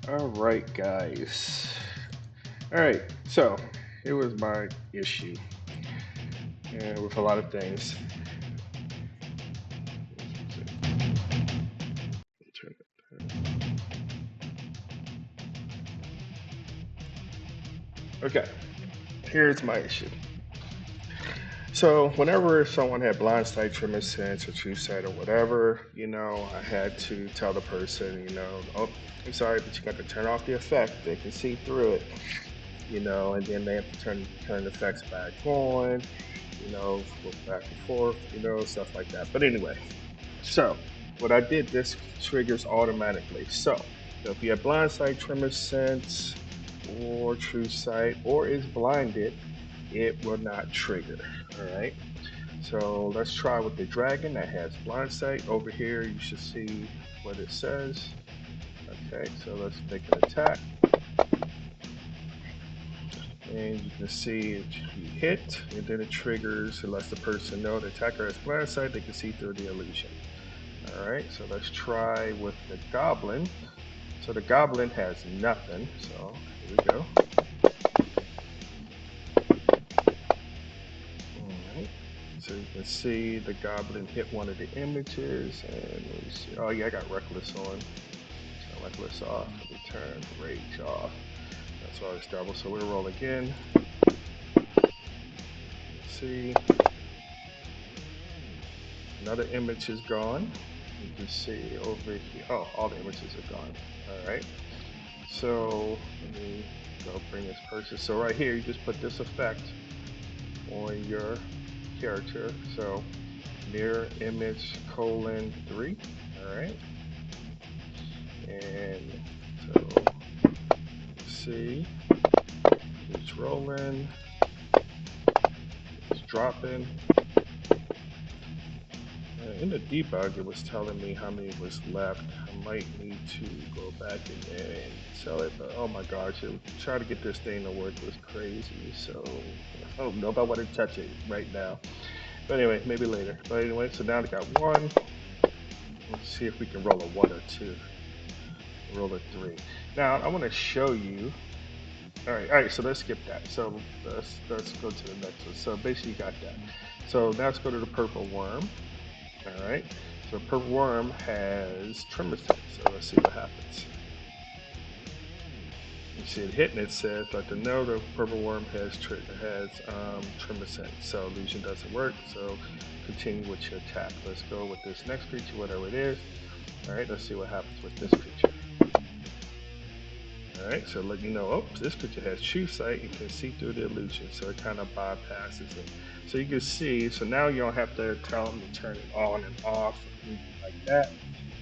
All right, guys. All right, so here was my issue with a lot of things. Turn Okay, here's my issue. So whenever someone had Blindsight, Tremorsense, or Truesight, or whatever, I had to tell the person, oh, I'm sorry, but you got to turn off the effect. They can see through it, and then they have to turn the effects back on, flip back and forth, stuff like that. But anyway, so what I did, this triggers automatically. So if you have Blindsight, Tremorsense, or Truesight, or is blinded, it will not trigger. All right. So let's try with the dragon that has Blindsight. Over here, you should see what it says. Okay, so let's make an attack. And you can see if you hit, and then it triggers. It lets the person know the attacker has Blindsight. They can see through the illusion. Alright, so let's try with the goblin. So the goblin has nothing. So here we go. Alright, so you can see the goblin hit one of the images. And let me see. Oh, yeah, I got Reckless on. So Reckless off. Let me turn Rage off. That's why it's double. So we'll roll again. Let's see. Another image is gone. You can see over here. Oh, all the images are gone. Alright. So let me go bring this person. So right here, you just put this effect on your character. So mirror image colon 3. Alright. And so see, it's rolling, it's dropping. In the debug, it was telling me how many was left. I might need to go back in there and sell it, but oh my gosh, try to get this thing to work was crazy. So, oh, nobody want to touch it right now. But anyway, maybe later. But anyway, so now I got one. Let's see if we can roll a 1 or 2. Roll a 3. Now, I want to show you. All right, so let's skip that. So let's go to the next one. So basically, you got that. So now let's go to the purple worm. All right. So purple worm has Tremorsense. So let's see what happens. You see it hit and it says, let them know the purple worm has Tremorsense. So illusion doesn't work. So continue with your attack. Let's go with this next creature, whatever it is. All right. Let's see what happens with this creature. All right. So let you know, oh, this creature has Truesight. You can see through the illusion. So it kind of bypasses it. So you can see. So now you don't have to tell them to turn it on and off or anything like that.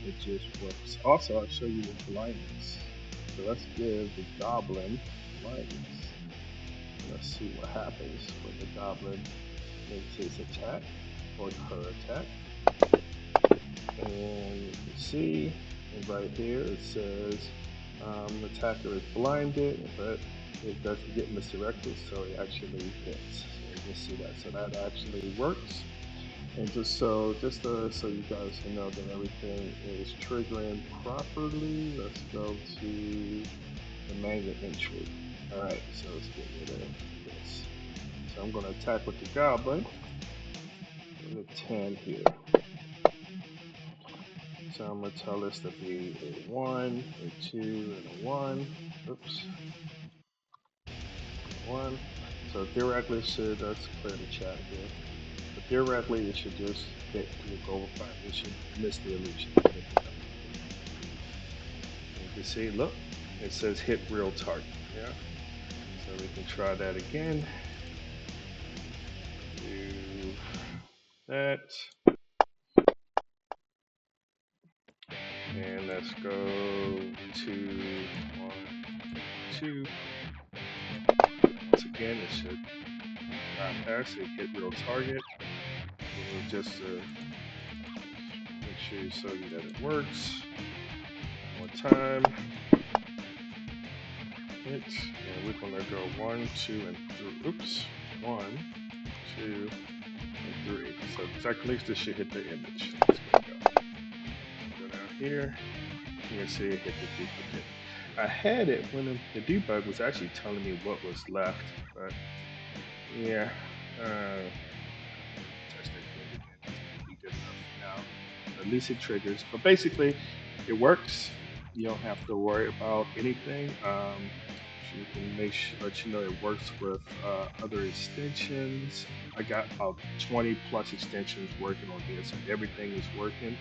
It just works. Also, I'll show you the blindness. So let's give the goblin blindness. Let's see what happens when the goblin makes his attack or her attack. And you can see, and right here it says the attacker is blinded, but it doesn't get misdirected, so it actually hits. So you can see that. So that actually works. And so you guys can know that everything is triggering properly, let's go to the manual entry. Alright, so let's get rid of this. So I'm going to attack with the goblin. And a 10 here. So I'm going to tell this to be a 1, a 2, and a 1. Oops. 1. So theoretically, let's clear the chat here. But theoretically, it should just hit the goal fire. It should miss the illusion. You can see, look, it says hit real target. Yeah. So we can try that again. Do that. And let's go to 1, 2. Once again, it should bypass it, hit real target. And just to make sure you show you that it works. One time. Hit. And we're going to go 1, 2, and 3. Oops. 1, 2, and 3. So technically, this should hit the image. Let's go down here. You can see it hit the duplicate. I had it when the debug was actually telling me what was left, but yeah, test it again. That's gonna be good enough for now. At least it triggers. But basically, it works. You don't have to worry about anything. You can let you know it works with other extensions. I got about 20 plus extensions working on here, so everything is working.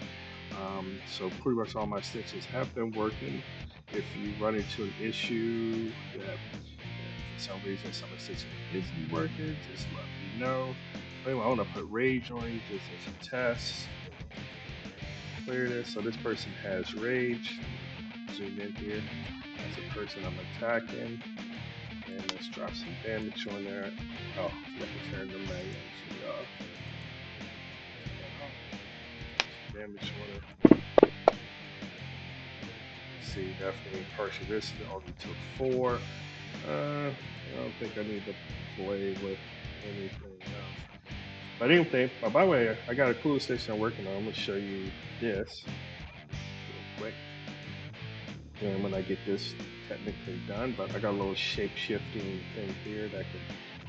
So pretty much all my extensions have been working. If you run into an issue that for some reason some extension isn't working, just let me know. Anyway, I want to put rage on you just as a test. Clear this. So this person has rage. Zoom in here. That's the person I'm attacking. And let's drop some damage on there. Oh, let me turn the manual off. Damage on it. See, definitely partial this only took 4. I don't think I need to play with anything else. But anyway, by the way, I got a cool station I'm working on. I'm gonna show you this real quick. And when I get this technically done, but I got a little shape shifting thing here that can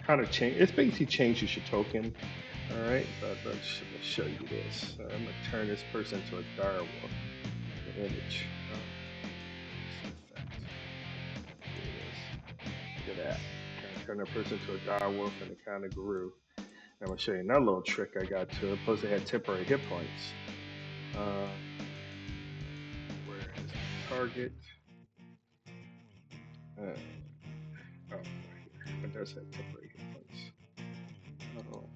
kind of change. It's basically changes your token. All right, but let's show you this. I'm gonna turn this person into a direwolf. The image. Effect. Look at that. Turn that person into a direwolf, and it kind of grew. I'm gonna show you another little trick I got to it. Plus, they had temporary hit points. Where is the target? Oh, right here. It does have temporary hit points. Oh.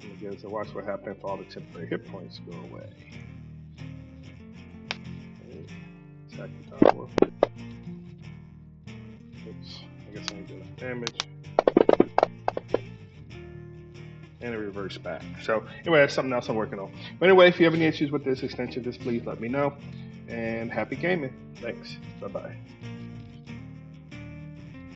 And again, so watch what happens if all the temporary hit points go away. Okay. Attack the direwolf. Oops. I guess I need to do enough damage. And it reverts back. So anyway, that's something else I'm working on. But anyway, if you have any issues with this extension, just please let me know. And happy gaming. Thanks. Bye bye.